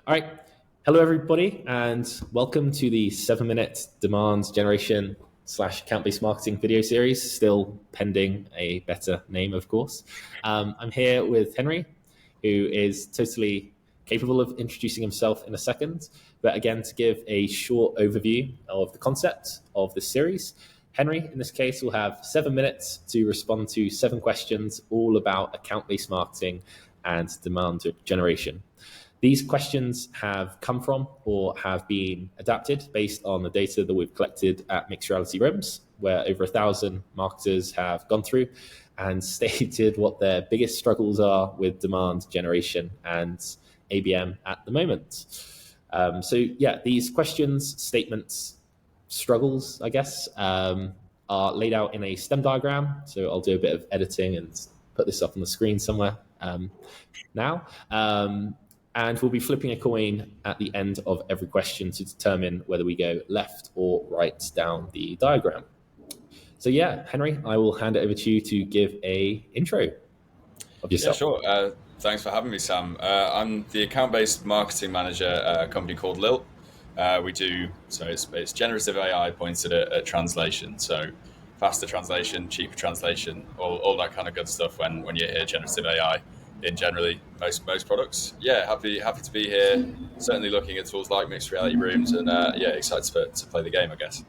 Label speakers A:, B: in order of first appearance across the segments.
A: All right. Hello, everybody, and welcome to the 7-minute demand generation / account-based marketing video series, still pending a better name, of course. I'm here with Henry, who is totally capable of introducing himself in a second. But again, to give a short overview of the concept of this series, Henry, in this case, will have 7 minutes to respond to 7 questions all about account-based marketing and demand generation. These questions have come from or have been adapted based on the data that we've collected at Mixed Reality Rooms, where over 1,000 marketers have gone through and stated what their biggest struggles are with demand generation and ABM at the moment. These questions, statements, struggles, I guess, are laid out in a STEM diagram. So I'll do a bit of editing and put this up on the screen somewhere now. And we'll be flipping a coin at the end of every question to determine whether we go left or right down the diagram. So yeah, Henry, I will hand it over to you to give a intro of yourself.
B: Yeah, sure. Thanks for having me, Sam. I'm the account-based marketing manager at a company called Lilt. It's generative AI pointed at translation. So faster translation, cheaper translation, all that kind of good stuff when you hear generative AI. In generally most products. Yeah, happy to be here. Certainly looking at tools like Mixed Reality Rooms, and excited to play the game, I guess.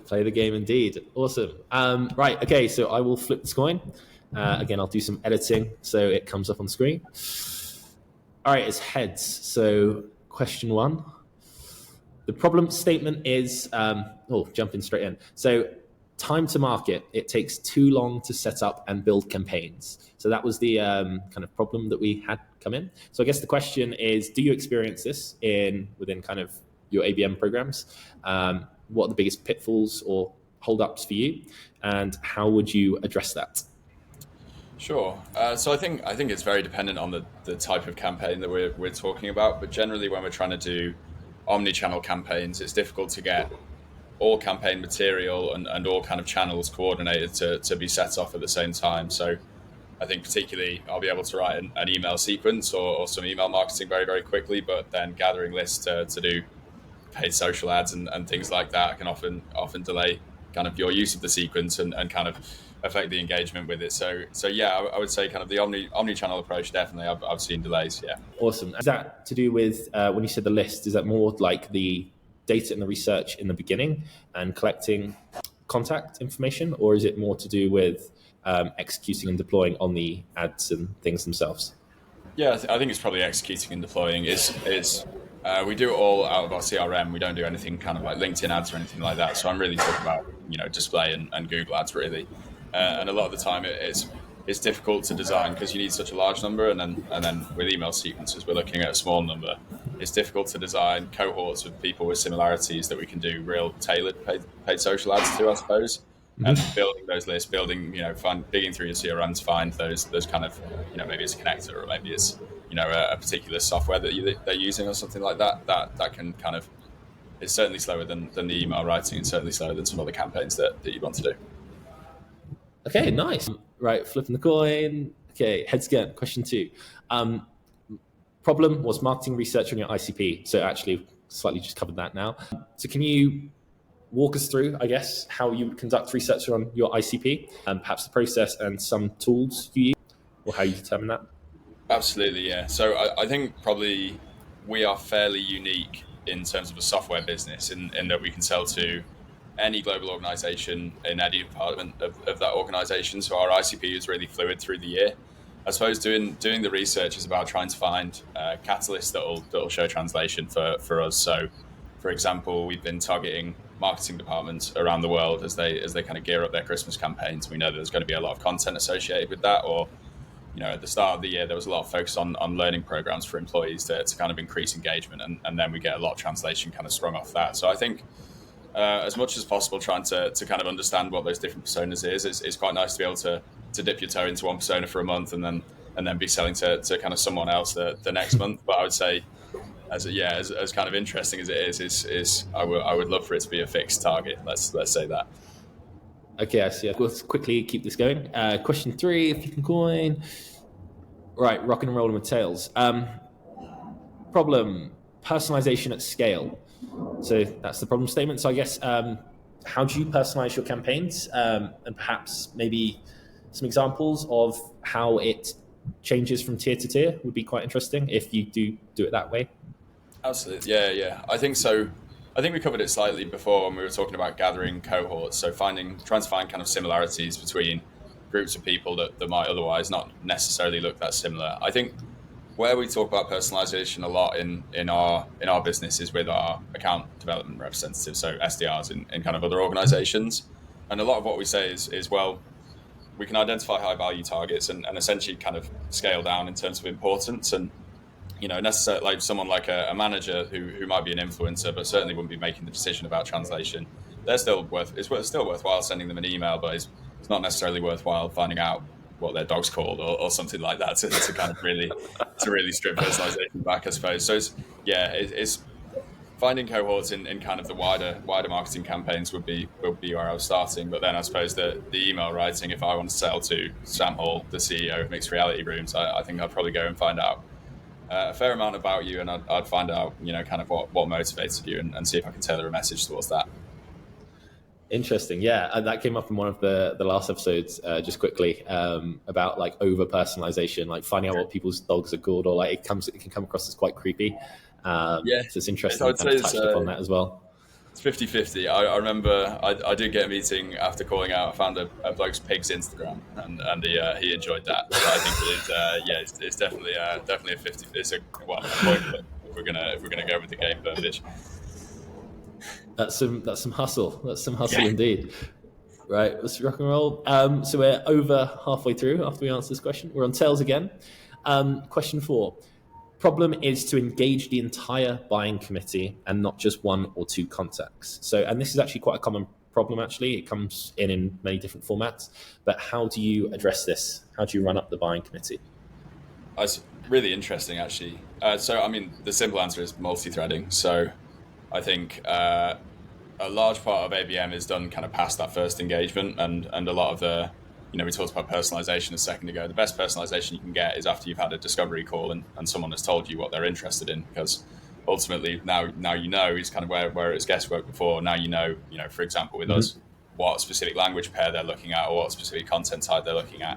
A: Play the game indeed. Awesome. Right, okay, so I will flip this coin. Again, I'll do some editing so it comes up on the screen. All right, it's heads. So question 1. The problem statement is, jumping straight in. So time to market, it takes too long to set up and build campaigns. So that was the kind of problem that we had come in. So I guess the question is, do you experience this within kind of your ABM programs? What are the biggest pitfalls or holdups for you? And how would you address that?
B: Sure. So I think it's very dependent on the type of campaign that we're talking about. But generally, when we're trying to do omni-channel campaigns, it's difficult to get all campaign material and all kind of channels coordinated to be set off at the same time. So I think particularly I'll be able to write an email sequence or some email marketing very, very quickly, but then gathering lists to do paid social ads and things like that can often delay kind of your use of the sequence and kind of affect the engagement with it. So yeah, I would say kind of the omni-channel approach, definitely I've seen delays, yeah.
A: Awesome. Is that to do with, when you said the list, is that more like the data and the research in the beginning and collecting contact information, or is it more to do with executing and deploying on the ads and things themselves?
B: Yeah, I think it's probably executing and deploying. We do it all out of our CRM. We don't do anything kind of like LinkedIn ads or anything like that. So I'm really talking about display and Google ads really. And a lot of the time it's difficult to design because you need such a large number, and then with email sequences we're looking at a small number. It's difficult to design cohorts of people with similarities that we can do real tailored paid social ads to, I suppose. Mm-hmm. And building those lists, digging through your CRM to find those kind of, maybe it's a connector or maybe it's, a particular software that they're using or something like that. That can kind of, it's certainly slower than the email writing and certainly slower than some other campaigns that you'd want to do.
A: Okay, nice. Right, flipping the coin. Okay, heads again. Question 2. Problem was marketing research on your ICP. So actually, slightly just covered that now. So can you walk us through, I guess, how you conduct research on your ICP and perhaps the process and some tools you use or how you determine that?
B: Absolutely, yeah. So I think probably we are fairly unique in terms of a software business in that we can sell to any global organization in any department of that organization. So our ICP is really fluid through the year. I suppose doing the research is about trying to find catalysts that'll show translation for us. So, for example, we've been targeting marketing departments around the world as they kind of gear up their Christmas campaigns. We know that there's going to be a lot of content associated with that, or at the start of the year there was a lot of focus on learning programs for employees to kind of increase engagement, and then we get a lot of translation kind of sprung off that. So I think as much as possible trying to kind of understand what those different personas is quite nice to be able to dip your toe into one persona for a month and then be selling to kind of someone else the next month. But I would say as kind of interesting as it is I would love for it to be a fixed target. Let's say that.
A: Okay, I see. Let's quickly keep this going. Question 3, flipping coin. Right, rock and rolling with tails. problem, personalization at scale. So that's the problem statement. So I guess how do you personalize your campaigns, and perhaps maybe some examples of how it changes from tier to tier would be quite interesting if you do it that way.
B: Absolutely. Yeah, yeah. I think so. I think we covered it slightly before when we were talking about gathering cohorts. So trying to find kind of similarities between groups of people that might otherwise not necessarily look that similar. I think where we talk about personalization a lot in our business is with our account development representatives, so SDRs in kind of other organizations. And a lot of what we say is well, we can identify high value targets and essentially kind of scale down in terms of importance. And necessarily like someone like a manager who might be an influencer, but certainly wouldn't be making the decision about translation. It's still worthwhile sending them an email, but it's not necessarily worthwhile finding out what their dog's called or something like that to kind of really strip personalization back, I suppose. So it's finding cohorts in kind of the wider marketing campaigns would be where I was starting. But then I suppose the email writing, if I want to sell to Sam Hall, the CEO of Mixed Reality Rooms, I think I'd probably go and find out a fair amount about you, and I'd find out, kind of what motivated you, and see if I can tailor a message towards that.
A: Interesting. Yeah, that came up in one of the last episodes, just quickly, about like over personalization, like finding out what people's dogs are called, or like it can come across as quite creepy.
B: Yeah,
A: so it's interesting. You kind of touched upon that as well.
B: It's 50-50. I remember I did get a meeting after calling out. I found a bloke's pig's Instagram, and he enjoyed that. So I think it is, it's definitely a 50. It's a point if we're gonna go with the game verbiage.
A: That's some hustle. That's some hustle indeed. Right, let's rock and roll. So we're over halfway through after we answer this question. We're on sales again. Question 4. Problem is to engage the entire buying committee and not just one or two contacts. So, and this is actually quite a common problem, actually. It comes in many different formats. But how do you address this? How do you run up the buying committee?
B: That's really interesting, actually. So, I mean, the simple answer is multi-threading. So I think a large part of ABM is done kind of past that first engagement, and a lot of the, we talked about personalization a second ago. The best personalization you can get is after you've had a discovery call and someone has told you what they're interested in, because ultimately now is kind of where it's guesswork before. Now for example, with us, what specific language pair they're looking at or what specific content type they're looking at.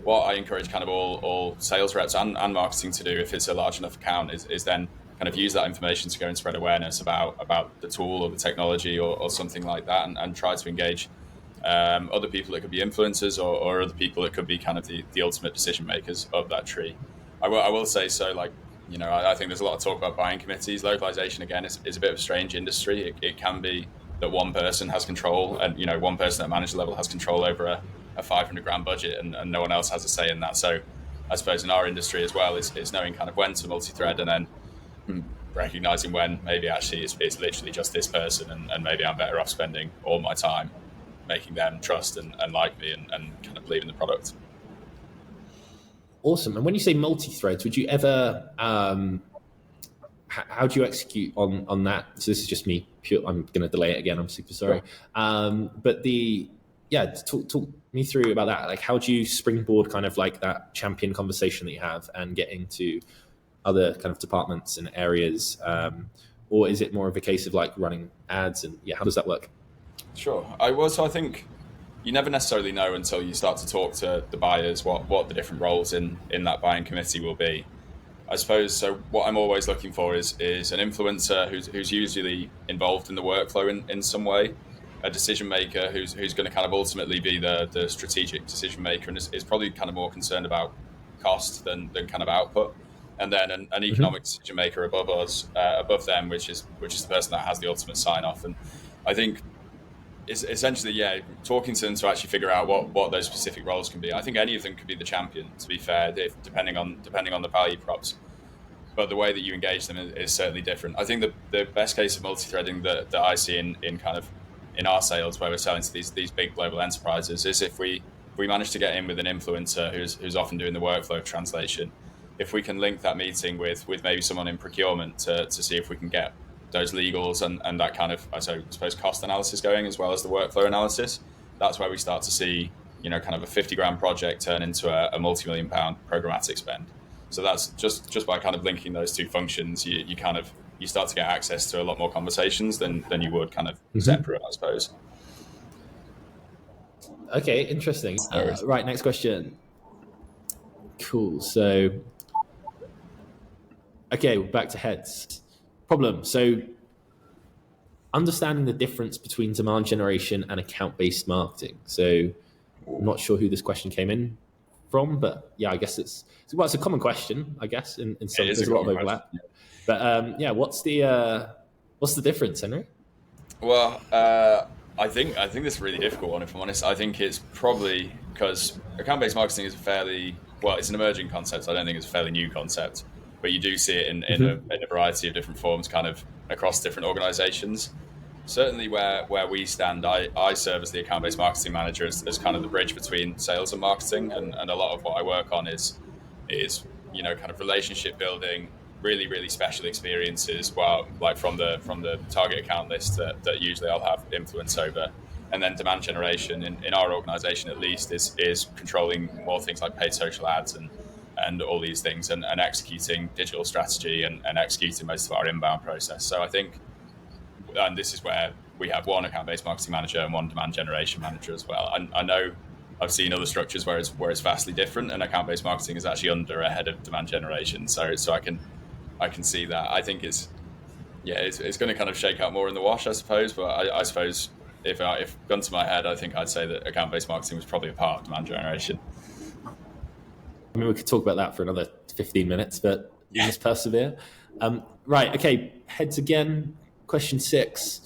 B: What I encourage kind of all sales reps and marketing to do, if it's a large enough account, is then kind of use that information to go and spread awareness about the tool or the technology or something like that, and try to engage other people that could be influencers or other people that could be kind of the ultimate decision makers of that tree. I will say, so like, I think there's a lot of talk about buying committees. Localization, again, is a bit of a strange industry. It can be that one person has control, and one person at manager level has control over a $500,000 budget, and no one else has a say in that. So I suppose in our industry as well, it's knowing kind of when to multi-thread, and then recognizing when maybe actually it's literally just this person, and maybe I'm better off spending all my time making them trust and like me and kind of believe in the product.
A: Awesome. And when you say multi-threads, would you ever, how do you execute on that? So this is just me, I'm going to delay it again. I'm super sorry. Sure. But talk me through about that. Like, how do you springboard kind of like that champion conversation that you have and get into other kind of departments and areas? Or is it more of a case of like running ads, and how does that work?
B: Sure. So I think you never necessarily know until you start to talk to the buyers what the different roles in that buying committee will be. I suppose, so what I'm always looking for is an influencer who's usually involved in the workflow in some way, a decision maker who's going to kind of ultimately be the strategic decision maker, and is probably kind of more concerned about cost than kind of output, and then an economic decision maker above them, which is the person that has the ultimate sign off. And I think it's essentially, talking to them to actually figure out what those specific roles can be. I think any of them could be the champion, to be fair, depending on the value props. But the way that you engage them is certainly different. I think the best case of multi-threading that I see in our sales, where we're selling to these big global enterprises, is if we manage to get in with an influencer who's often doing the workflow of translation. If we can link that meeting with maybe someone in procurement to see if we can get those legals and that kind of, I suppose, cost analysis going, as well as the workflow analysis, that's where we start to see, kind of a $50,000 project turn into a multi-million-pound programmatic spend. So that's just by kind of linking those two functions, you start to get access to a lot more conversations than you would kind of separate, I suppose.
A: Okay, interesting.
B: So
A: Right, next question. Cool. So, okay, we're back to heads. Problem. So, understanding the difference between demand generation and account-based marketing. So, I'm not sure who this question came in from, but yeah, I guess it's a common question. I guess in some
B: it is
A: there's a lot of
B: common
A: overlap.
B: question.
A: But yeah, what's the difference, Henry?
B: Well, I think this is a really difficult one. If I'm honest, I think it's probably because account-based marketing is it's an emerging concept. So I don't think it's a fairly new concept, but you do see it in a variety of different forms, kind of across different organisations. Certainly, where we stand, I serve as the account-based marketing manager as kind of the bridge between sales and marketing, and a lot of what I work on is kind of relationship building, really special experiences, like from the target account list that usually I'll have influence over, and then demand generation in our organization at least is controlling more things like paid social ads and all these things, and executing digital strategy and executing most of our inbound process. So I think, and this is where we have one account-based marketing manager and one demand generation manager as well. I know I've seen other structures where it's vastly different, and account-based marketing is actually under a head of demand generation. So I can see that. I think it's going to kind of shake out more in the wash, I suppose. But I suppose if gun to my head, I think I'd say that account-based marketing was probably a part of demand generation.
A: I mean, we could talk about that for another 15 minutes, but let's persevere. Right, okay, heads again. Question 6.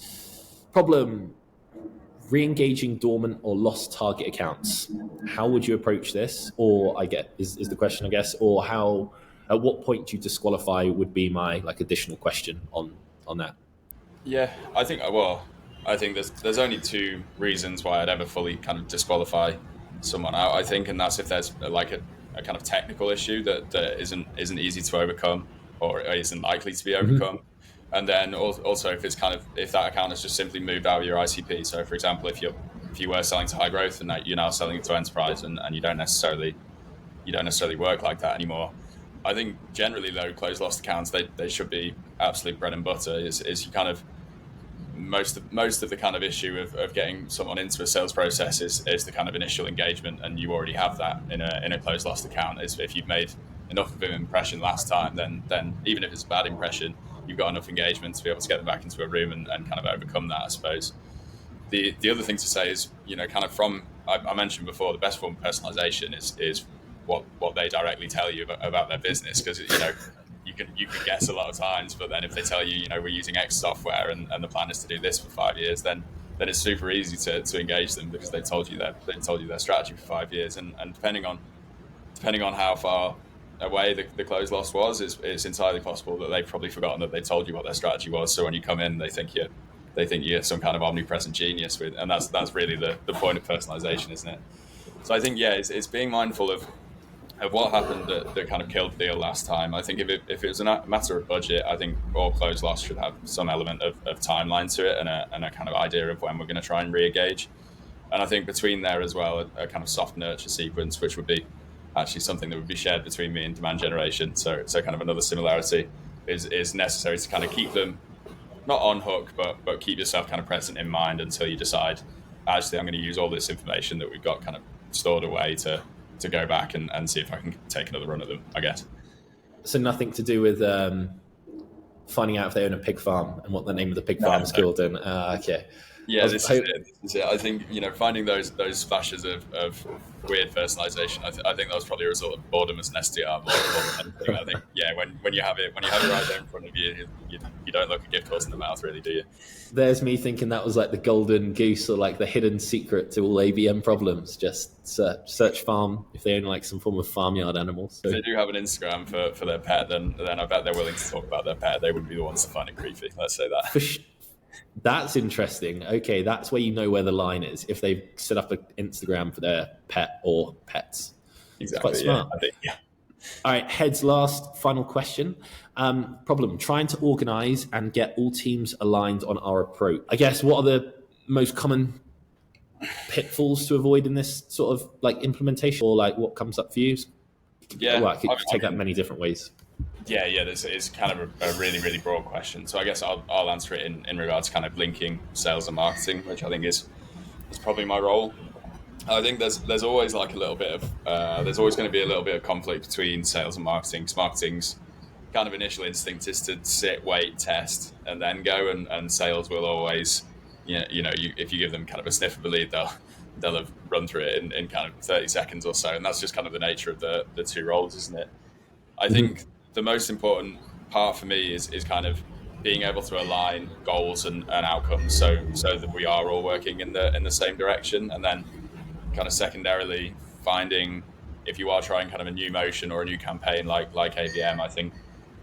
A: Problem: re-engaging dormant or lost target accounts. How would you approach this? Or is the question, I guess, or how? At what point do you disqualify? Would be my additional question on that.
B: Yeah, I think there's only two reasons why I'd ever fully kind of disqualify someone out. I think, and that's if there's a kind of technical issue that isn't easy to overcome or isn't likely to be overcome. And then also if that account has just simply moved out of your ICP. So for example, if you were selling to high growth and you're now selling to enterprise and you don't necessarily work like that anymore. I think generally though, closed lost accounts, they should be absolute bread and butter. Is you kind of most of the kind of issue of getting someone into a sales process is the kind of initial engagement, and you already have that in a closed lost account. Is if you've made enough of an impression last time, then even if it's a bad impression, you've got enough engagement to be able to get them back into a room and kind of overcome that, I suppose. The other thing to say is, kind of from I mentioned before, the best form of personalization is what they directly tell you about their business, because you can guess a lot of times, but then if they tell you we're using X software and the plan is to do this for 5 years, then it's super easy to engage them because they told you their strategy for 5 years, and depending on how far away the close loss was, it's entirely possible that they've probably forgotten that they told you what their strategy was. So when you come in, they think you're some kind of omnipresent genius and that's really the point of personalization, isn't it? So I think it's being mindful of what happened that kind of killed the deal last time. I think if it was a matter of budget, I think all close loss should have some element of timeline to it and a kind of idea of when we're going to try and re-engage. And I think between there as well, a kind of soft nurture sequence, which would be actually something that would be shared between me and demand generation. So kind of another similarity is necessary to kind of keep them not on hook, but keep yourself kind of present in mind until you decide, actually, I'm going to use all this information that we've got kind of stored away to go back and see if I can take another run at them, I guess.
A: So nothing to do with finding out if they own a pig farm and what the name of the pig farm is called. And okay.
B: Yeah, this is it. I think finding those flashes of weird personalization. I think that was probably a result of boredom as an SDR more than anything. I think when you have it right there in front of you, you don't look a gift horse in the mouth, really, do you?
A: There's me thinking that was like the golden goose or like the hidden secret to all ABM problems. Just search farm if they own like some form of farmyard animals. So.
B: If they do have an Instagram for their pet, then I bet they're willing to talk about their pet. They wouldn't be the ones to find it creepy. Let's say that.
A: That's interesting. Okay, that's where you know where the line is. If they've set up an Instagram for their pet or pets.
B: Exactly.
A: It's quite smart.
B: Yeah, I think, yeah.
A: All right, heads last, final question. Problem: trying to organize and get all teams aligned on our approach. I guess, what are the most common pitfalls to avoid in this sort of like implementation, or like what comes up for you?
B: Yeah,
A: Well, I could take that many different ways.
B: yeah. This is kind of a really, really broad question. So I guess I'll answer it in regards to kind of linking sales and marketing, which I think is probably my role. I think there's always like a little bit of there's always going to be a little bit of conflict between sales and marketing. Because marketing's kind of initial instinct is to sit, wait, test, and then go. And sales will always, if you give them kind of a sniff of a lead, they'll have run through it in kind of 30 seconds or so. And that's just kind of the nature of the two roles, isn't it? I
A: Mhm.
B: think the most important part for me is kind of being able to align goals and outcomes so that we are all working in the same direction. And then kind of secondarily finding, if you are trying kind of a new motion or a new campaign like ABM, I think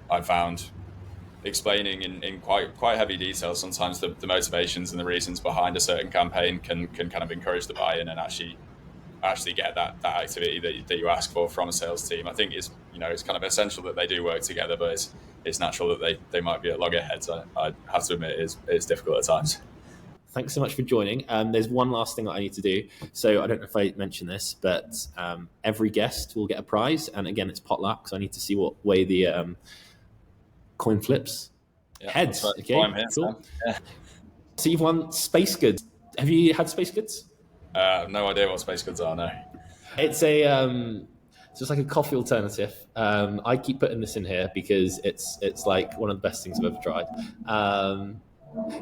B: I found explaining in quite heavy detail sometimes the motivations and the reasons behind a certain campaign can kind of encourage the buy-in and actually get that activity that you ask for from a sales team. I think it's kind of essential that they do work together, but it's natural that they might be at loggerheads. I have to admit it's difficult at times.
A: Thanks so much for joining. There's one last thing that I need to do. So I don't know if I mentioned this, but every guest will get a prize. And again, it's potluck. So I need to see what way the coin flips.
B: Yeah,
A: Heads.
B: that's why I'm
A: Okay,
B: here.
A: cool.
B: So, yeah.
A: So you've won space goods. Have you had space goods?
B: No idea what space goods are. No.
A: It's so it's like a coffee alternative. I keep putting this in here because it's like one of the best things I've ever tried.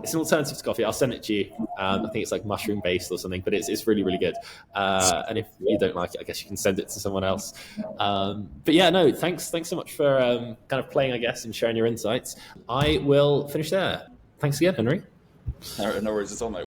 A: It's an alternative to coffee. I'll send it to you. I think it's like mushroom based or something, but it's really really good. And if you don't like it, I guess you can send it to someone else. But yeah, no, thanks so much for kind of playing, I guess, and sharing your insights. I will finish there. Thanks again, Henry.
B: No worries at all, mate.